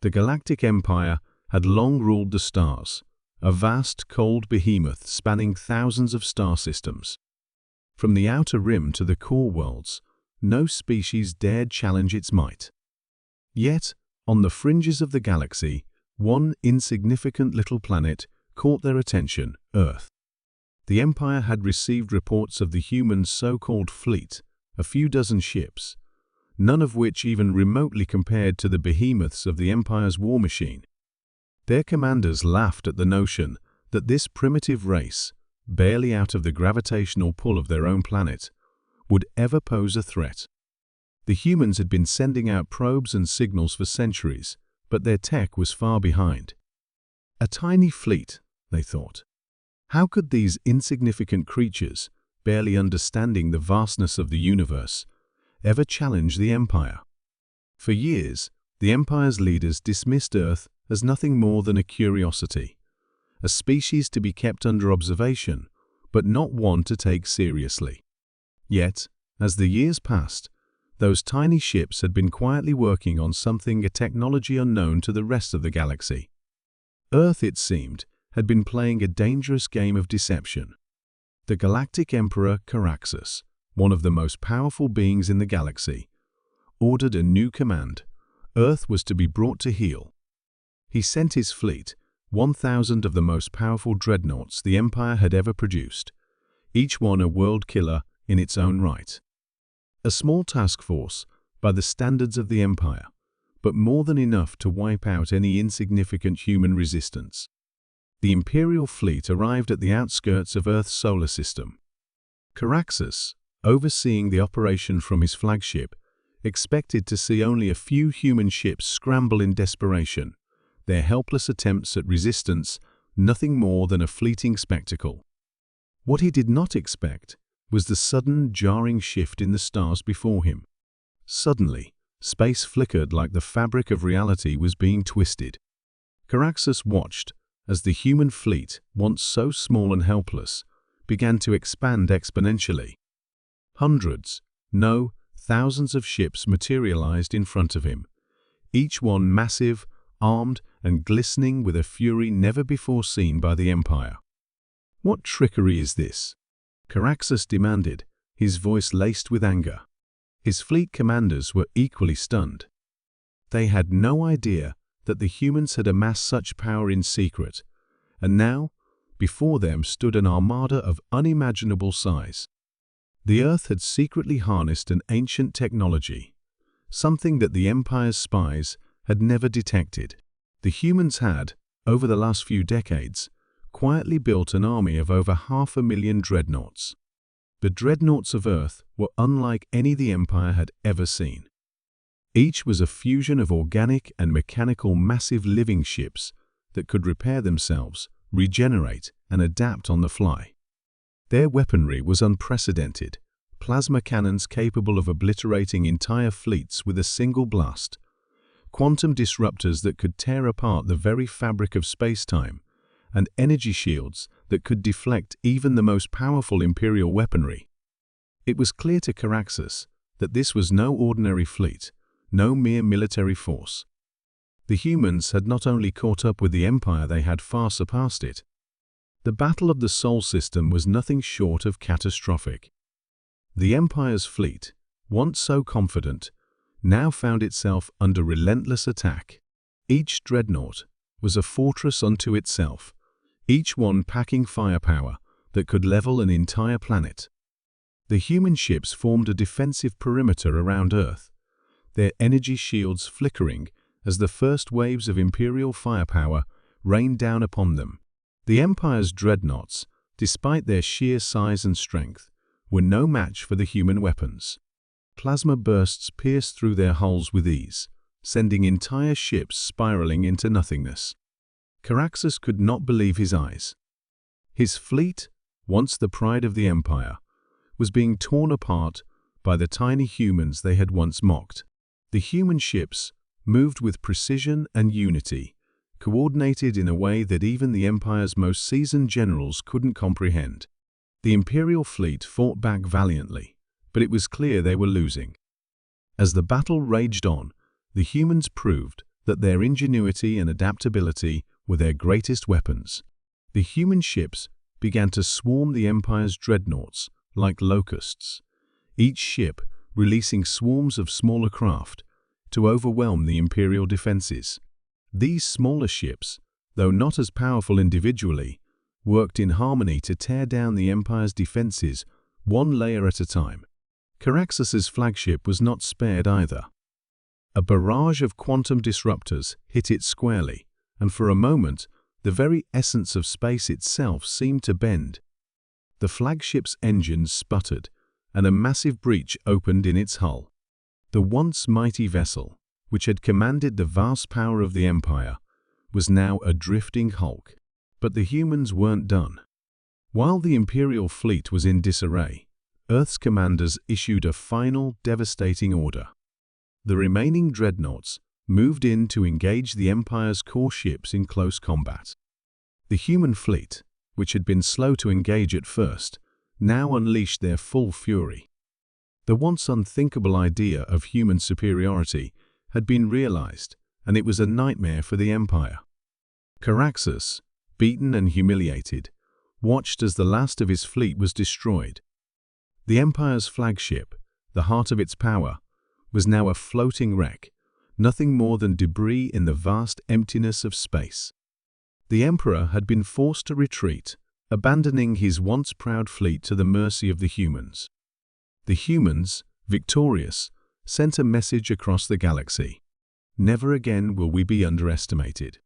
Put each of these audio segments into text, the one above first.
The Galactic Empire had long ruled the stars, a vast, cold behemoth spanning thousands of star systems. From the outer rim to the core worlds, no species dared challenge its might. Yet, on the fringes of the galaxy, one insignificant little planet caught their attention: Earth. The Empire had received reports of the humans' so-called fleet, a few dozen ships, none of which even remotely compared to the behemoths of the Empire's war machine. Their commanders laughed at the notion that this primitive race, barely out of the gravitational pull of their own planet, would ever pose a threat. The humans had been sending out probes and signals for centuries, but their tech was far behind. A tiny fleet, they thought. How could these insignificant creatures, barely understanding the vastness of the universe, ever challenge the Empire? For years, the Empire's leaders dismissed Earth as nothing more than a curiosity, a species to be kept under observation, but not one to take seriously. Yet, as the years passed, those tiny ships had been quietly working on something, a technology unknown to the rest of the galaxy. Earth, it seemed, had been playing a dangerous game of deception. The Galactic Emperor Caraxus, one of the most powerful beings in the galaxy, ordered a new command. Earth was to be brought to heel. He sent his fleet, 1,000 of the most powerful dreadnoughts the Empire had ever produced, each one a world killer in its own right. A small task force, by the standards of the Empire, but more than enough to wipe out any insignificant human resistance. The Imperial fleet arrived at the outskirts of Earth's solar system. Caraxus, overseeing the operation from his flagship, expected to see only a few human ships scramble in desperation, their helpless attempts at resistance nothing more than a fleeting spectacle. What he did not expect was the sudden, jarring shift in the stars before him. Suddenly, space flickered like the fabric of reality was being twisted. Caraxus watched as the human fleet, once so small and helpless, began to expand exponentially. Hundreds, no, thousands of ships materialized in front of him, each one massive, armed, and glistening with a fury never before seen by the Empire. "What trickery is this?" Caraxus demanded, his voice laced with anger. His fleet commanders were equally stunned. They had no idea that the humans had amassed such power in secret, and now, before them stood an armada of unimaginable size. The Earth had secretly harnessed an ancient technology, something that the Empire's spies had never detected. The humans had, over the last few decades, quietly built an army of over 500,000 dreadnoughts. The dreadnoughts of Earth were unlike any the Empire had ever seen. Each was a fusion of organic and mechanical massive living ships that could repair themselves, regenerate, and adapt on the fly. Their weaponry was unprecedented, plasma cannons capable of obliterating entire fleets with a single blast, quantum disruptors that could tear apart the very fabric of space-time, and energy shields that could deflect even the most powerful Imperial weaponry. It was clear to Caraxus that this was no ordinary fleet, no mere military force. The humans had not only caught up with the Empire, they had far surpassed it. The Battle of the Sol System was nothing short of catastrophic. The Empire's fleet, once so confident, now found itself under relentless attack. Each dreadnought was a fortress unto itself, each one packing firepower that could level an entire planet. The human ships formed a defensive perimeter around Earth, their energy shields flickering as the first waves of Imperial firepower rained down upon them. The Empire's dreadnoughts, despite their sheer size and strength, were no match for the human weapons. Plasma bursts pierced through their hulls with ease, sending entire ships spiraling into nothingness. Caraxus could not believe his eyes. His fleet, once the pride of the Empire, was being torn apart by the tiny humans they had once mocked. The human ships moved with precision and unity, coordinated in a way that even the Empire's most seasoned generals couldn't comprehend. The Imperial fleet fought back valiantly, but it was clear they were losing. As the battle raged on, the humans proved that their ingenuity and adaptability were their greatest weapons. The human ships began to swarm the Empire's dreadnoughts like locusts, each ship releasing swarms of smaller craft to overwhelm the Imperial defenses. These smaller ships, though not as powerful individually, worked in harmony to tear down the Empire's defenses one layer at a time. Caraxus's flagship was not spared either. A barrage of quantum disruptors hit it squarely, and for a moment, the very essence of space itself seemed to bend. The flagship's engines sputtered, and a massive breach opened in its hull. The once mighty vessel, which had commanded the vast power of the Empire, was now a drifting hulk. But the humans weren't done. While the Imperial fleet was in disarray, Earth's commanders issued a final, devastating order. The remaining dreadnoughts moved in to engage the Empire's core ships in close combat. The human fleet, which had been slow to engage at first, now unleashed their full fury. The once unthinkable idea of human superiority had been realized, and it was a nightmare for the Empire. Caraxus, beaten and humiliated, watched as the last of his fleet was destroyed. The Empire's flagship, the heart of its power, was now a floating wreck, nothing more than debris in the vast emptiness of space. The Emperor had been forced to retreat, abandoning his once proud fleet to the mercy of the humans. The humans, victorious, sent a message across the galaxy: "Never again will we be underestimated."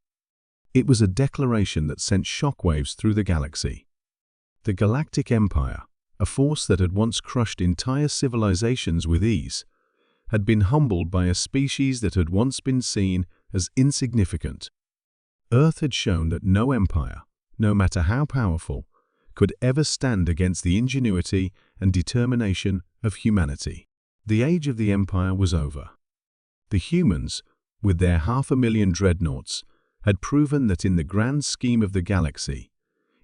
It was a declaration that sent shockwaves through the galaxy. The Galactic Empire, a force that had once crushed entire civilizations with ease, had been humbled by a species that had once been seen as insignificant. Earth had shown that no empire, no matter how powerful, could ever stand against the ingenuity and determination of humanity. The age of the Empire was over. The humans, with their 500,000 dreadnoughts, had proven that in the grand scheme of the galaxy,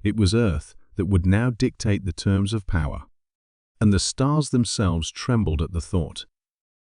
it was Earth that would now dictate the terms of power. And the stars themselves trembled at the thought.